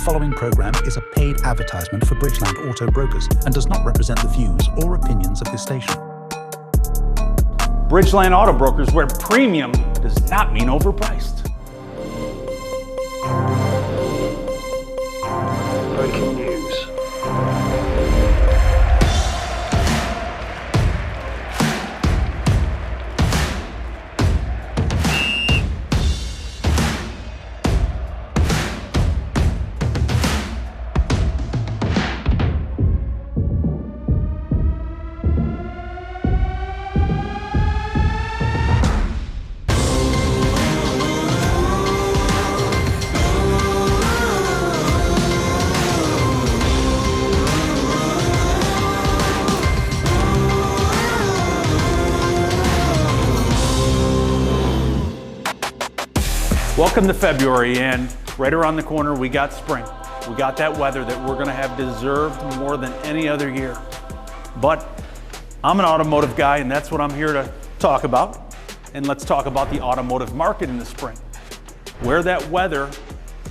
following program is a paid advertisement for Bridgeland Auto Brokers and does not represent the views or opinions of this station. Bridgeland Auto Brokers, where premium does not mean overpriced. Breaking news. Welcome to February, and right around the corner we got spring. We got that weather that we're going to have deserved more than any other year. But I'm an automotive guy, and that's what I'm here to talk about. And let's talk about the automotive market in the spring. Where that weather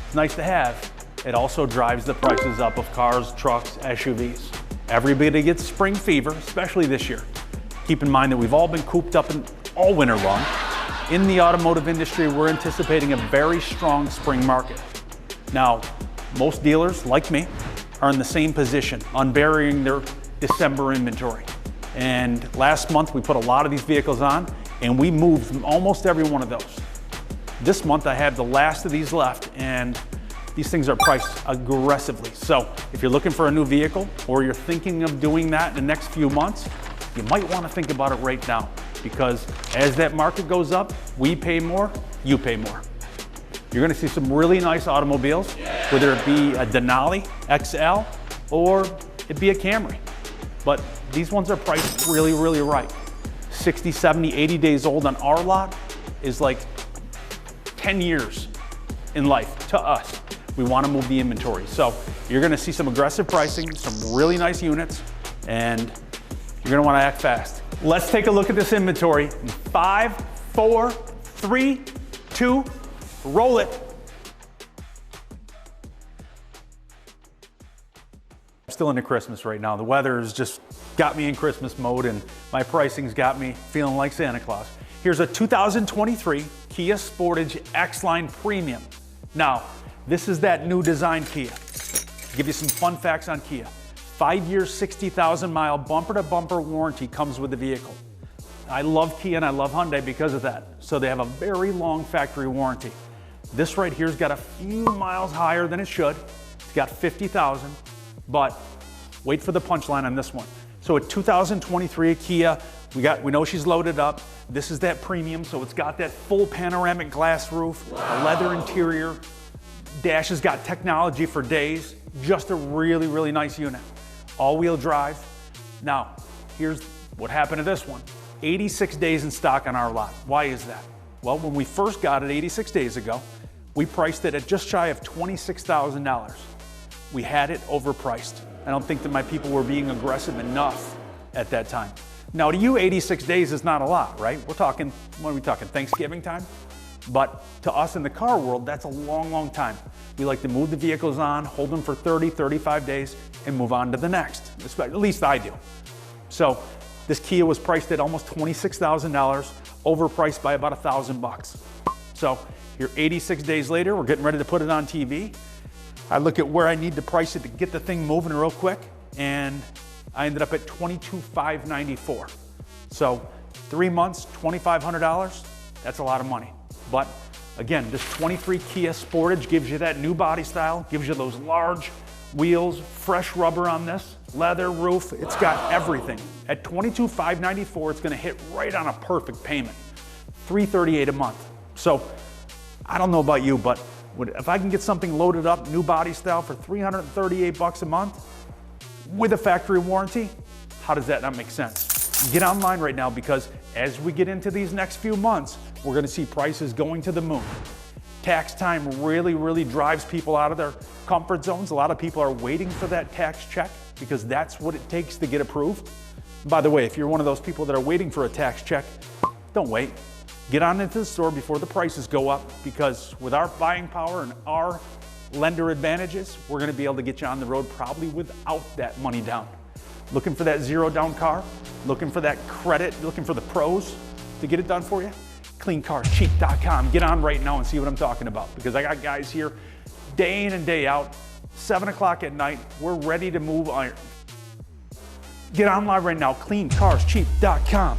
is nice to have, it also drives the prices up of cars, trucks, SUVs. Everybody gets spring fever, especially this year. Keep in mind that we've all been cooped up all winter long. In the automotive industry, we're anticipating a very strong spring market. Now, most dealers, like me, are in the same position, unburying their December inventory. And last month, we put a lot of these vehicles on, and we moved almost every one of those. This month, I have the last of these left, and these things are priced aggressively. So if you're looking for a new vehicle, or you're thinking of doing that in the next few months, you might want to think about it right now. Because as that market goes up, we pay more, you pay more. You're gonna see some really nice automobiles, whether it be a Denali XL or it be a Camry. But these ones are priced really, really right. 60, 70, 80 days old on our lot is like 10 years in life to us. We wanna move the inventory. So you're gonna see some aggressive pricing, some really nice units, and you're gonna wanna act fast. Let's take a look at this inventory in 5, 4, 3, 2, roll it. I'm still into Christmas right now. The weather has just got me in Christmas mode, and my pricing's got me feeling like Santa Claus. Here's a 2023 Kia Sportage X-Line Premium. Now, this is that new design Kia. I'll give you some fun facts on Kia. 5 years, 60,000 mile bumper-to-bumper warranty comes with the vehicle. I love Kia and I love Hyundai because of that. So they have a very long factory warranty. This right here's got a few miles higher than it should. It's got 50,000, but wait for the punchline on this one. So a 2023 Kia, we know she's loaded up. This is that premium, so it's got that full panoramic glass roof, a leather interior. Dash has got technology for days. Just a really, really nice unit. All-wheel drive. Now, here's what happened to this one. 86 days in stock on our lot. Why is that? Well, when we first got it 86 days ago, we priced it at just shy of $26,000. We had it overpriced. I don't think that my people were being aggressive enough at that time. Now, to you, 86 days is not a lot, right? We're talking, what are we talking, Thanksgiving time? But to us in the car world, that's a long, long time. We like to move the vehicles on, hold them for 30, 35 days, and move on to the next. At least I do. So this Kia was priced at almost $26,000, overpriced by about $1,000. So here 86 days later, we're getting ready to put it on TV. I look at where I need to price it to get the thing moving real quick, and I ended up at $22,594. So 3 months, $2,500, that's a lot of money. But again, this 23 Kia Sportage gives you that new body style, gives you those large wheels, fresh rubber on this, leather roof, it's got everything. At $22,594, it's gonna hit right on a perfect payment, $338 a month. So I don't know about you, but if I can get something loaded up, new body style for $338 a month with a factory warranty, how does that not make sense? Get online right now, because as we get into these next few months, we're gonna see prices going to the moon. Tax time really, really drives people out of their comfort zones. A lot of people are waiting for that tax check because that's what it takes to get approved. And by the way, if you're one of those people that are waiting for a tax check, don't wait. Get on into the store before the prices go up, because with our buying power and our lender advantages, we're gonna be able to get you on the road probably without that money down. Looking for that zero down car, looking for that credit, looking for the pros to get it done for you? CleanCarsCheap.com. Get on right now and see what I'm talking about, because I got guys here day in and day out, 7 o'clock at night, we're ready to move iron. Get online right now, CleanCarsCheap.com.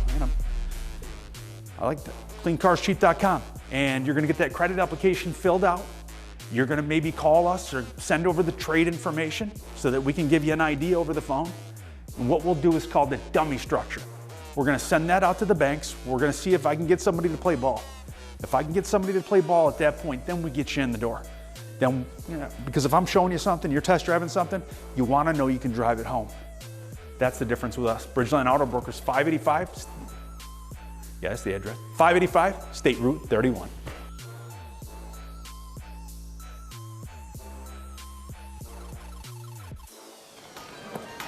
I like that, CleanCarsCheap.com. And you're gonna get that credit application filled out. You're gonna maybe call us or send over the trade information so that we can give you an idea over the phone. And what we'll do is called the dummy structure. We're gonna send that out to the banks. We're gonna see if I can get somebody to play ball. If I can get somebody to play ball at that point, then we get you in the door. Then, because if I'm showing you something, you're test driving something, you wanna know you can drive it home. That's the difference with us. Bridgeland Auto Brokers, 585, yeah, that's the address. 585 State Route 31.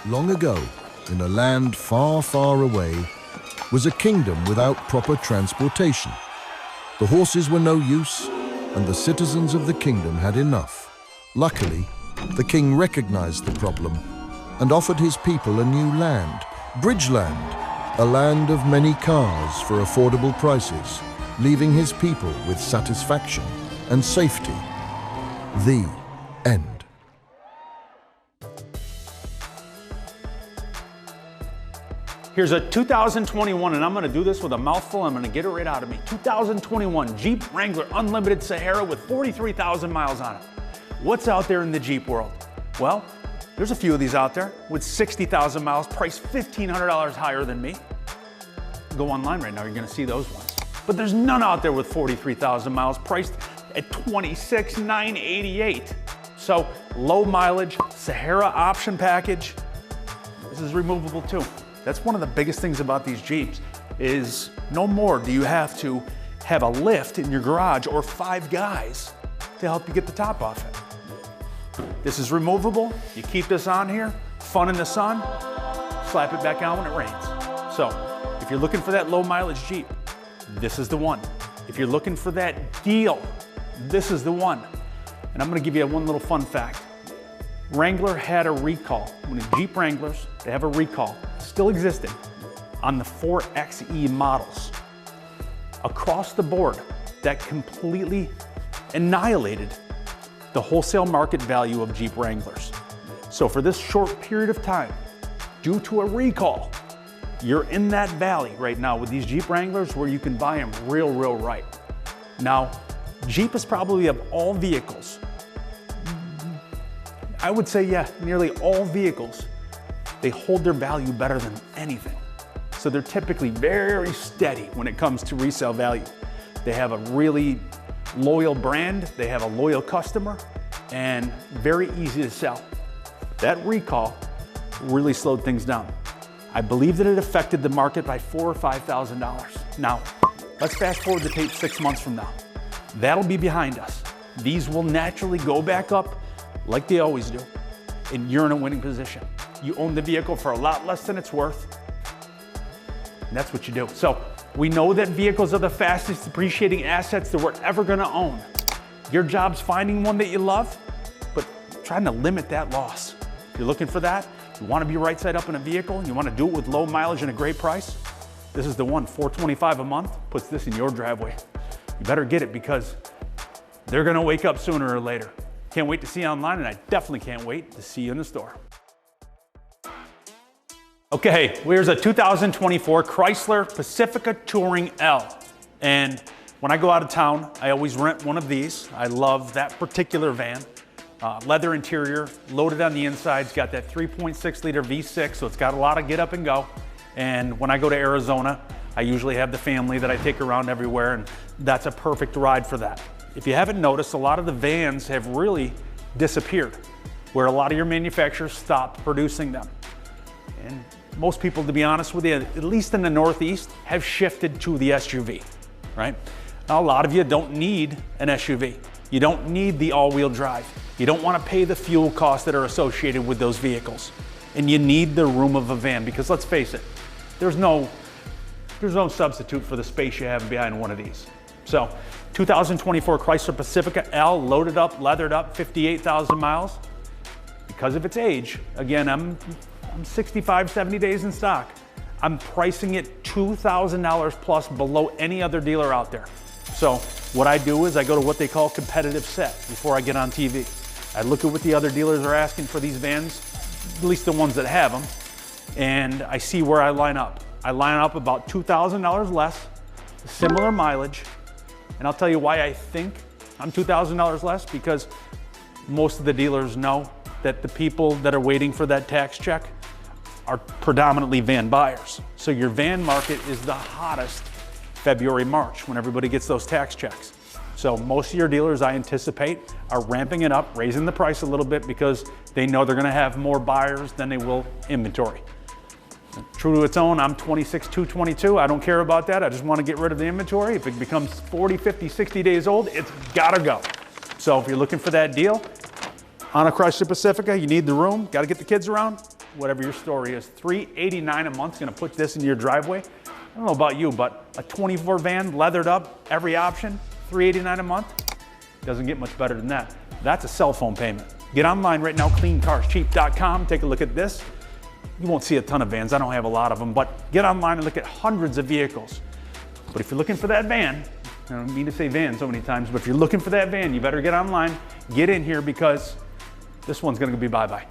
Long ago, in a land far, far away, was a kingdom without proper transportation. The horses were no use, and the citizens of the kingdom had enough. Luckily, the king recognized the problem and offered his people a new land, Bridgeland, a land of many cars for affordable prices, leaving his people with satisfaction and safety. The end. Here's a 2021, and I'm gonna do this with a mouthful, I'm gonna get it right out of me. 2021 Jeep Wrangler Unlimited Sahara with 43,000 miles on it. What's out there in the Jeep world? Well, there's a few of these out there with 60,000 miles, priced $1,500 higher than me. Go online right now, you're gonna see those ones. But there's none out there with 43,000 miles, priced at $26,988. So low mileage, Sahara option package. This is removable too. That's one of the biggest things about these Jeeps is no more do you have to have a lift in your garage or 5 guys to help you get the top off it. This is removable. You keep this on here, fun in the sun, slap it back on when it rains. So if you're looking for that low mileage Jeep, this is the one. If you're looking for that deal, this is the one. And I'm gonna give you one little fun fact. Wrangler had a recall. When the Jeep Wranglers, they have a recall, still existing, on the 4xe models. Across the board, that completely annihilated the wholesale market value of Jeep Wranglers. So for this short period of time, due to a recall, you're in that valley right now with these Jeep Wranglers where you can buy them real right. Now, Jeep is probably of all vehicles, I would say, yeah, nearly all vehicles, they hold their value better than anything. So they're typically very steady when it comes to resale value. They have a really loyal brand, they have a loyal customer, and very easy to sell. That recall really slowed things down. I believe that it affected the market by $4,000 or $5,000. Now, let's fast forward the tape 6 months from now. That'll be behind us. These will naturally go back up like they always do, and you're in a winning position. You own the vehicle for a lot less than it's worth, and that's what you do. So we know that vehicles are the fastest depreciating assets that we're ever gonna own. Your job's finding one that you love, but trying to limit that loss. If you're looking for that, you wanna be right side up in a vehicle, and you wanna do it with low mileage and a great price, this is the one. $425 a month puts this in your driveway. You better get it because they're gonna wake up sooner or later. Can't wait to see you online, and I definitely can't wait to see you in the store. Okay, here's a 2024 Chrysler Pacifica Touring L. And when I go out of town, I always rent one of these. I love that particular van. Leather interior, loaded on the inside. It's got that 3.6 liter V6, so it's got a lot of get up and go. And when I go to Arizona, I usually have the family that I take around everywhere, and that's a perfect ride for that. If you haven't noticed, a lot of the vans have really disappeared, where a lot of your manufacturers stopped producing them. And most people, to be honest with you, at least in the Northeast, have shifted to the SUV, right? Now, a lot of you don't need an SUV. You don't need the all-wheel drive. You don't want to pay the fuel costs that are associated with those vehicles. And you need the room of a van, because let's face it, there's no substitute for the space you have behind one of these. So 2024 Chrysler Pacifica L, loaded up, leathered up, 58,000 miles. Because of its age, again, I'm 65, 70 days in stock. I'm pricing it $2,000 plus below any other dealer out there. So what I do is I go to what they call competitive set before I get on TV. I look at what the other dealers are asking for these vans, at least the ones that have them, and I see where I line up. I line up about $2,000 less, similar mileage, and I'll tell you why I think I'm $2,000 less, because most of the dealers know that the people that are waiting for that tax check are predominantly van buyers. So your van market is the hottest February, March, when everybody gets those tax checks. So most of your dealers, I anticipate, are ramping it up, raising the price a little bit, because they know they're gonna have more buyers than they will inventory. True to its own, I'm 26,222. I don't care about that. I just want to get rid of the inventory. If it becomes 40, 50, 60 days old, it's gotta go. So if you're looking for that deal on a Chrysler Pacifica, you need the room, got to get the kids around, whatever your story is, $389 a month is going to put this in your driveway. I don't know about you, but a 24 van, leathered up, every option, $389 a month, doesn't get much better than that. That's a cell phone payment. Get online right now, cleancarscheap.com, take a look at this. You won't see a ton of vans, I don't have a lot of them, but get online and look at hundreds of vehicles. But if you're looking for that van, I don't mean to say van so many times, but if you're looking for that van, you better get online, get in here, because this one's gonna be bye-bye.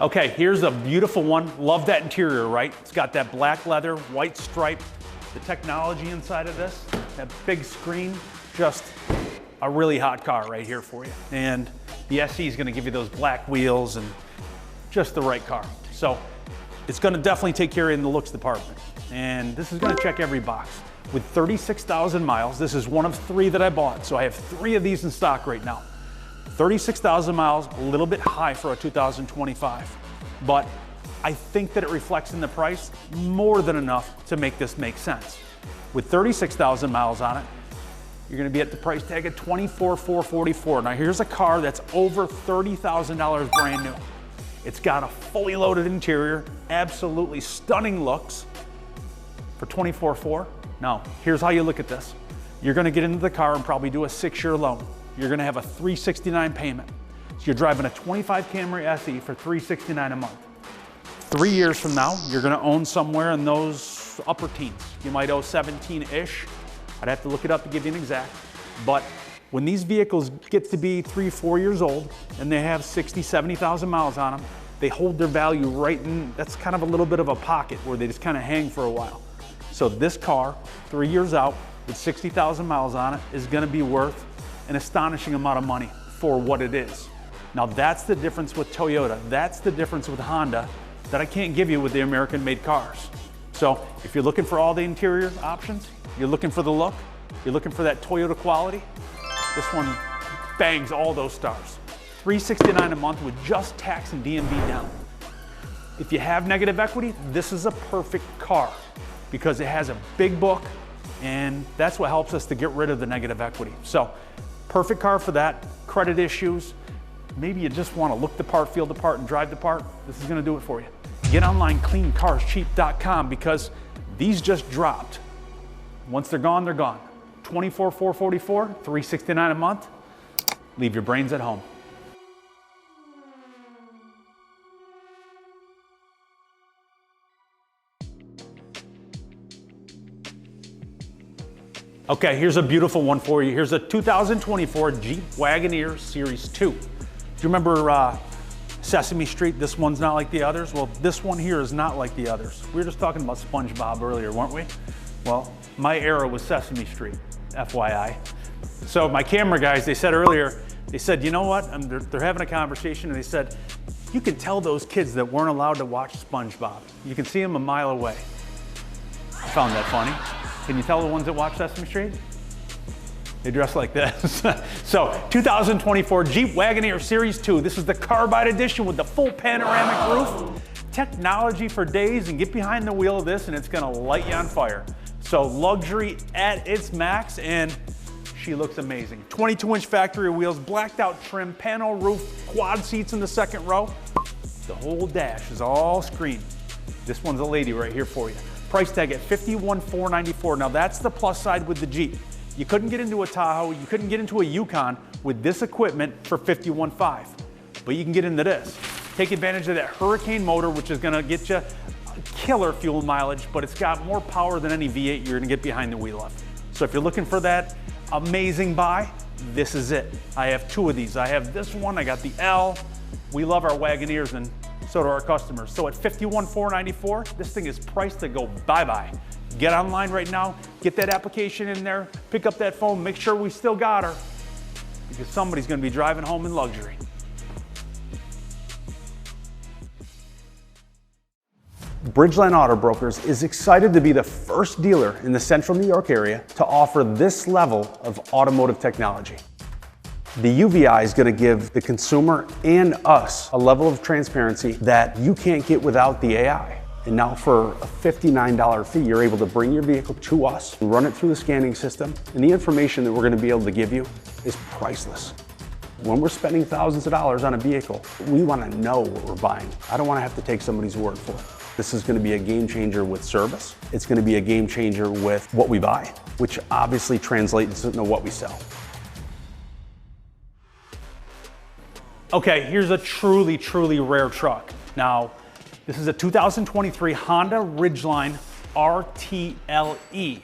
Okay, here's a beautiful one. Love that interior, right? It's got that black leather, white stripe, the technology inside of this, that big screen, just a really hot car right here for you. And the SE is gonna give you those black wheels and just the right car. So it's gonna definitely take care of you in the looks department. And this is gonna check every box. With 36,000 miles, this is one of 3 that I bought. So I have 3 of these in stock right now. 36,000 miles, a little bit high for a 2025, but I think that it reflects in the price more than enough to make this make sense. With 36,000 miles on it, you're gonna be at the price tag of $24,444. Now here's a car that's over $30,000 brand new. It's got a fully loaded interior, absolutely stunning looks for $24,444. Now, here's how you look at this. You're gonna get into the car and probably do a 6-year loan. You're gonna have a $369 payment. So you're driving a 25 Camry SE for $369 a month. 3 years from now, you're gonna own somewhere in those upper teens. You might owe 17-ish. I'd have to look it up to give you an exact. But when these vehicles get to be 3, 4 years old and they have 60, 70,000 miles on them, they hold their value right in, that's kind of a little bit of a pocket where they just kind of hang for a while. So this car, 3 years out with 60,000 miles on it, is gonna be worth an astonishing amount of money for what it is. Now that's the difference with Toyota. That's the difference with Honda that I can't give you with the American-made cars. So if you're looking for all the interior options, you're looking for the look, you're looking for that Toyota quality, this one bangs all those stars. $369 a month with just tax and DMV down. If you have negative equity, this is a perfect car because it has a big book, and that's what helps us to get rid of the negative equity. So perfect car for that. Credit issues, maybe you just want to look the part, feel the part, and drive the part, this is going to do it for you. Get online, cleancarscheap.com, because these just dropped. Once they're gone, they're gone. $24,444, $369 a month. Leave your brains at home. Okay, here's a beautiful one for you. Here's a 2024 Jeep Wagoneer Series 2. Do you remember Sesame Street? This one's not like the others. Well, this one here is not like the others. We were just talking about SpongeBob earlier, weren't we? Well, my era was Sesame Street, FYI. So my camera guys, they said earlier, they said, you know what? They're having a conversation, and they said, you can tell those kids that weren't allowed to watch SpongeBob. You can see them a mile away. I found that funny. Can you tell the ones that watch Sesame Street? They dress like this. So, 2024 Jeep Wagoneer Series 2. This is the Carbide Edition with the full panoramic roof. Technology for days, and get behind the wheel of this and it's gonna light you on fire. So, luxury at its max, and she looks amazing. 22-inch factory wheels, blacked out trim, panel roof, quad seats in the second row. The whole dash is all screen. This one's a lady right here for you. Price tag at $51,494. Now that's the plus side with the Jeep. You couldn't get into a Tahoe, you couldn't get into a Yukon with this equipment for $51,500. But you can get into this. Take advantage of that Hurricane motor, which is gonna get you killer fuel mileage, but it's got more power than any V8 you're gonna get behind the wheel of. So if you're looking for that amazing buy, this is it. I have two of these. I have this one, I got the L. We love our Wagoneers, and so do our customers. So at $51,494, this thing is priced to go bye-bye. Get online right now, get that application in there, pick up that phone, make sure we still got her, because somebody's gonna be driving home in luxury. Bridgeland Auto Brokers is excited to be the first dealer in the central New York area to offer this level of automotive technology. The UVI is going to give the consumer and us a level of transparency that you can't get without the AI. And now for a $59 fee, you're able to bring your vehicle to us and run it through the scanning system. And the information that we're going to be able to give you is priceless. When we're spending thousands of dollars on a vehicle, we want to know what we're buying. I don't want to have to take somebody's word for it. This is going to be a game changer with service. It's going to be a game changer with what we buy, which obviously translates into what we sell. Okay, here's a truly, truly rare truck. Now, this is a 2023 Honda Ridgeline RTLE.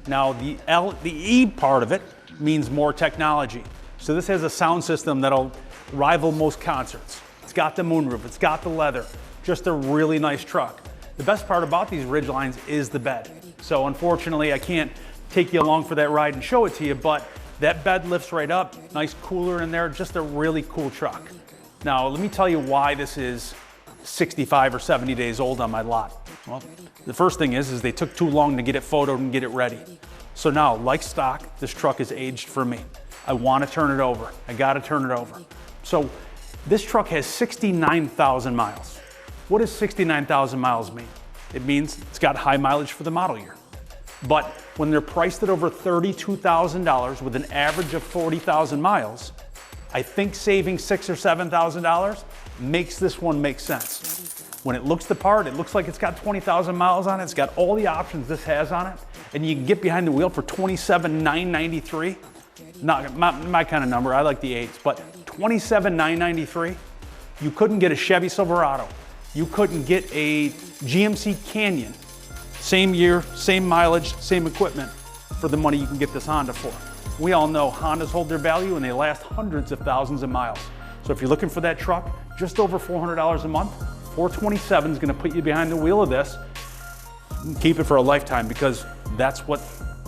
Now, the E part of it means more technology. So this has a sound system that'll rival most concerts. It's got the moonroof, it's got the leather, just a really nice truck. The best part about these Ridgelines is the bed. So unfortunately, I can't take you along for that ride and show it to you, but that bed lifts right up, nice cooler in there, just a really cool truck. Now, let me tell you why this is 65 or 70 days old on my lot. Well, the first thing is they took too long to get it photoed and get it ready. So now, like stock, this truck is aged for me. I want to turn it over. I got to turn it over. So this truck has 69,000 miles. What does 69,000 miles mean? It means it's got high mileage for the model year. But when they're priced at over $32,000 with an average of 40,000 miles, I think saving $6,000 or $7,000 makes this one make sense. When it looks the part, it looks like it's got 20,000 miles on it. It's got all the options this has on it, and you can get behind the wheel for $27,993. Not my kind of number. I like the 8s, but $27,993. You couldn't get a Chevy Silverado. You couldn't get a GMC Canyon. Same year, same mileage, same equipment for the money you can get this Honda for. We all know Hondas hold their value and they last hundreds of thousands of miles. So if you're looking for that truck, just over $400 a month, $427 is going to put you behind the wheel of this. Keep it for a lifetime, because that's what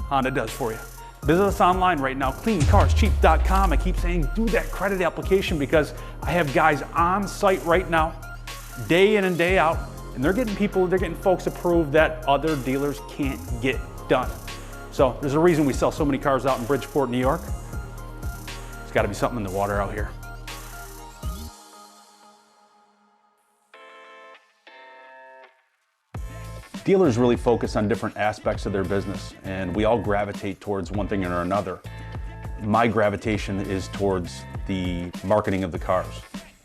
Honda does for you. Visit us online right now, cleancarscheap.com. I keep saying do that credit application because I have guys on site right now, day in and day out, and they're getting folks approved that other dealers can't get done. So there's a reason we sell so many cars out in Bridgeport, New York. There's got to be something in the water out here. Dealers really focus on different aspects of their business, and we all gravitate towards one thing or another. My gravitation is towards the marketing of the cars.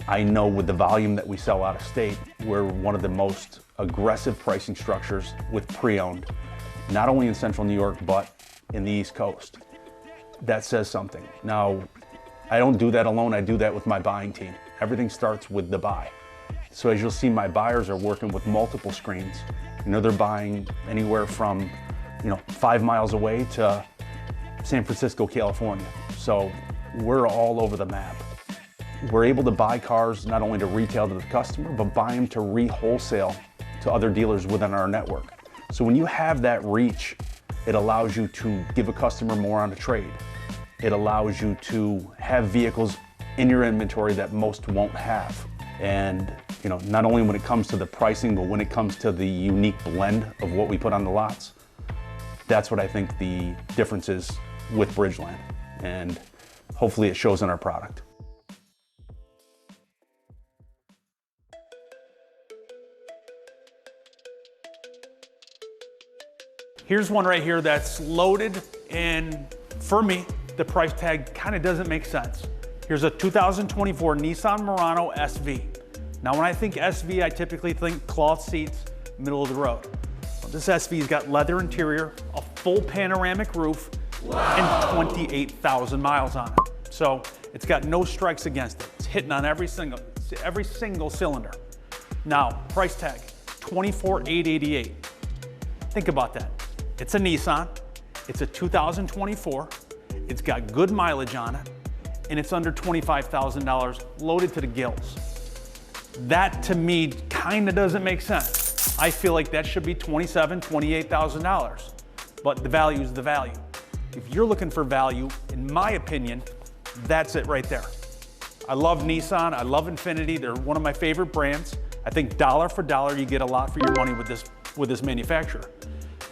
I know with the volume that we sell out of state, we're one of the most aggressive pricing structures with pre-owned, not only in central New York, but in the East Coast. That says something. Now, I don't do that alone, I do that with my buying team. Everything starts with the buy. So as you'll see, my buyers are working with multiple screens. You know, they're buying anywhere from, 5 miles away to San Francisco, California. So we're all over the map. We're able to buy cars not only to retail to the customer, but buy them to re-wholesale to other dealers within our network. So when you have that reach, it allows you to give a customer more on a trade. It allows you to have vehicles in your inventory that most won't have. And not only when it comes to the pricing, but when it comes to the unique blend of what we put on the lots, that's what I think the difference is with Bridgeland. And hopefully it shows in our product. Here's one right here that's loaded, and for me, the price tag kind of doesn't make sense. Here's a 2024 Nissan Murano SV. Now when I think SV, I typically think cloth seats, middle of the road. Well, this SV's got leather interior, a full panoramic roof, and 28,000 miles on it. So it's got no strikes against it. It's hitting on every single cylinder. Now, price tag, $24,888. Think about that. It's a Nissan, it's a 2024, it's got good mileage on it, and it's under $25,000 loaded to the gills. That to me kind of doesn't make sense. I feel like that should be $27,000, $28,000, but the value is the value. If you're looking for value, in my opinion, that's it right there. I love Nissan, I love Infiniti, they're one of my favorite brands. I think dollar for dollar, you get a lot for your money with this manufacturer.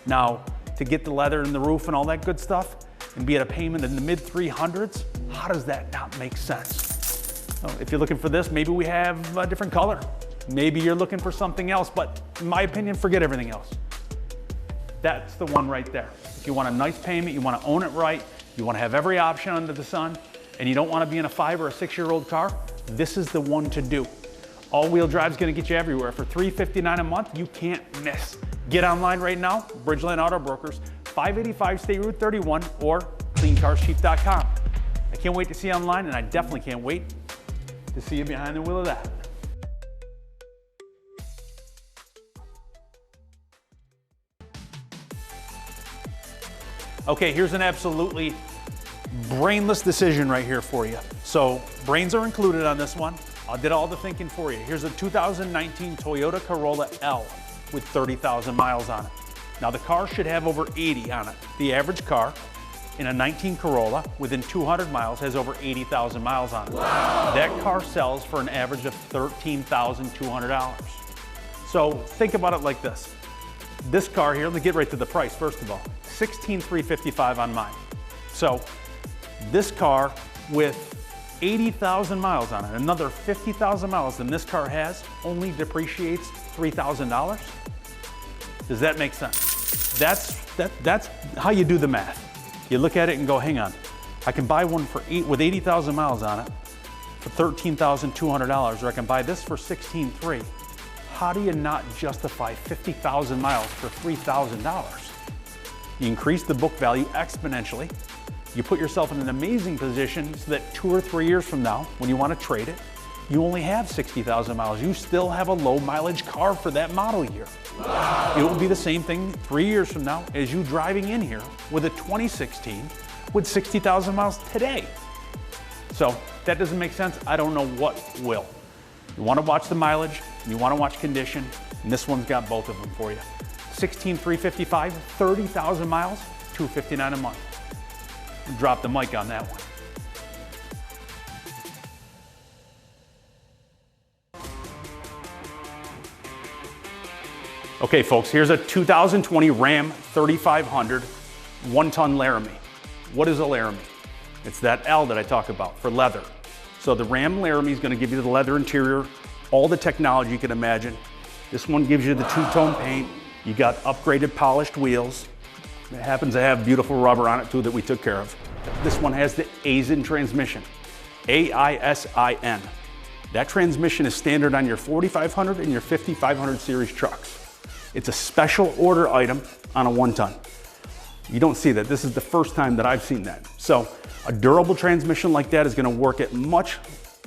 Now, to get the leather in the roof and all that good stuff, and be at a payment in the mid 300s, how does that not make sense? Well, if you're looking for this, maybe we have a different color. Maybe you're looking for something else, but in my opinion, forget everything else. That's the one right there. If you want a nice payment, you want to own it right, you want to have every option under the sun, and you don't want to be in a 5 or a 6-year-old car, this is the one to do. All-wheel drive is going to get you everywhere. For $359 a month, you can't miss. Get online right now, Bridgeland Auto Brokers, 585 State Route 31 or cleancarscheap.com. I can't wait to see you online, and I definitely can't wait to see you behind the wheel of that. Okay, here's an absolutely brainless decision right here for you. So brains are included on this one. I did all the thinking for you. Here's a 2019 Toyota Corolla L with 30,000 miles on it. Now the car should have over 80 on it. The average car in a 19 Corolla within 200 miles has over 80,000 miles on it. Wow. That car sells for an average of $13,200. So think about it like this. This car here, let me get right to the price first of all, $16,355 on mine. So this car with 80,000 miles on it, another 50,000 miles than this car has, only depreciates $3,000. Does that make sense? That's how you do the math. You look at it and go, hang on, I can buy one with 80,000 miles on it for $13,200, or I can buy this for $16,300. How do you not justify 50,000 miles for $3,000? You increase the book value exponentially. You put yourself in an amazing position so that 2 or 3 years from now, when you want to trade it, you only have 60,000 miles. You still have a low mileage car for that model year. Wow. It will be the same thing 3 years from now as you driving in here with a 2016 with 60,000 miles today. So that doesn't make sense. I don't know what will. You want to watch the mileage, you want to watch condition, and this one's got both of them for you. $16,355, 30,000 miles, $259 a month. Drop the mic on that one. Okay folks, here's a 2020 Ram 3500 1-ton Laramie. What is a Laramie? It's that L that I talk about for leather. So the Ram Laramie is going to give you the leather interior, all the technology you can imagine. This one gives you the two-tone paint. You got upgraded polished wheels. It happens to have beautiful rubber on it too that we took care of. This one has the AISIN transmission, A-I-S-I-N. That transmission is standard on your 4500 and your 5500 series trucks. It's a special order item on a 1-ton. You don't see that. This is the first time that I've seen that. So a durable transmission like that is going to work at much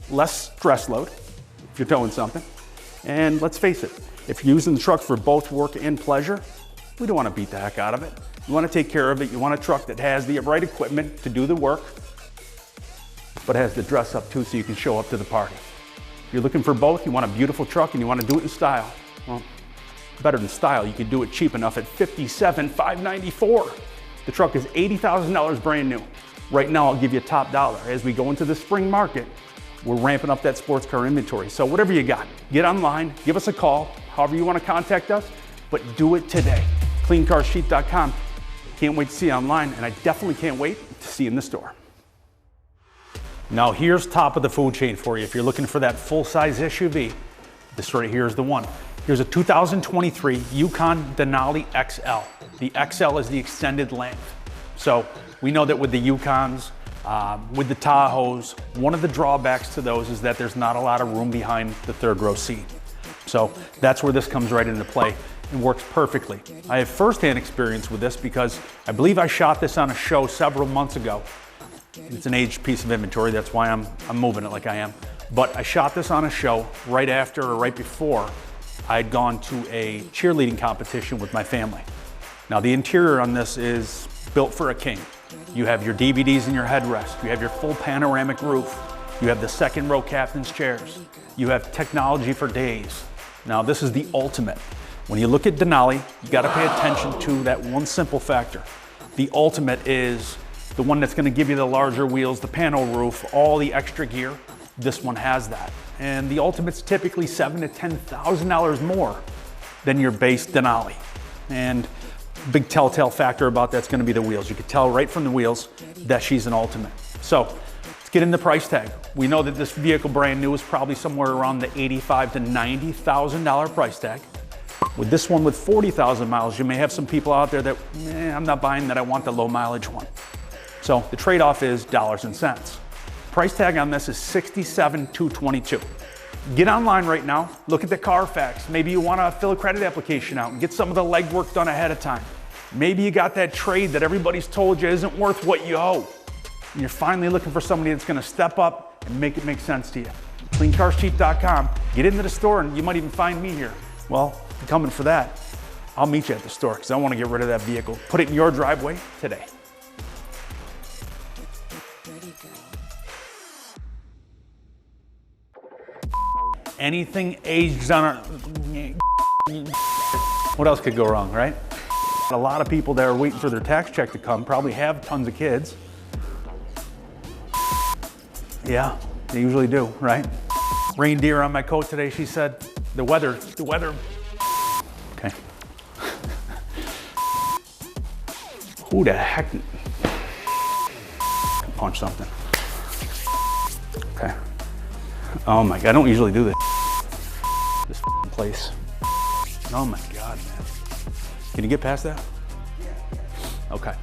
less stress load if you're towing something. And let's face it, if you're using the truck for both work and pleasure, we don't want to beat the heck out of it. You want to take care of it. You want a truck that has the right equipment to do the work, but has the dress up too so you can show up to the party. If you're looking for both, you want a beautiful truck and you want to do it in style. Well, better than style, you could do it cheap enough at $57,594. The truck is $80,000 brand new. Right now, I'll give you top dollar. As we go into the spring market, we're ramping up that sports car inventory. So whatever you got, get online, give us a call, however you want to contact us, but do it today. CleanCarsCheap.com. Can't wait to see you online, and I definitely can't wait to see you in the store. Now here's top of the food chain for you. If you're looking for that full-size SUV, this right here is the one. Here's a 2023 Yukon Denali XL. The XL is the extended length. So we know that with the Yukons, with the Tahoes, one of the drawbacks to those is that there's not a lot of room behind the third row seat. So that's where this comes right into play and works perfectly. I have firsthand experience with this because I believe I shot this on a show several months ago. It's an aged piece of inventory, that's why I'm moving it like I am. But I shot this on a show right after or right before I had gone to a cheerleading competition with my family. Now the interior on this is built for a king. You have your DVDs in your headrest, you have your full panoramic roof, you have the second row captain's chairs, you have technology for days. Now this is the ultimate. When you look at Denali, you gotta pay attention to that one simple factor. The ultimate is the one that's gonna give you the larger wheels, the panel roof, all the extra gear. This one has that. And the Ultimate's typically $7,000 to $10,000 more than your base Denali. And big telltale factor about that's gonna be the wheels. You could tell right from the wheels that she's an Ultimate. So let's get in the price tag. We know that this vehicle brand new is probably somewhere around the $85,000 to $90,000 price tag. With this one with 40,000 miles, you may have some people out there that, I'm not buying that, I want the low mileage one. So the trade-off is dollars and cents. Price tag on this is $67,222. Get online right now, look at the Carfax. Maybe you want to fill a credit application out and get some of the legwork done ahead of time. Maybe you got that trade that everybody's told you isn't worth what you owe. And you're finally looking for somebody that's going to step up and make it make sense to you. CleanCarsCheap.com. Get into the store and you might even find me here. Well, if you're coming for that, I'll meet you at the store because I want to get rid of that vehicle. Put it in your driveway today. Anything aged on what else could go wrong, right? A lot of people that are waiting for their tax check to come probably have tons of kids. Yeah, they usually do, right? Reindeer on my coat today, she said. The weather. Okay. Who the heck? Punch something. Okay. Oh my God, I don't usually do this. This place. Oh my God, man. Can you get past that? Okay.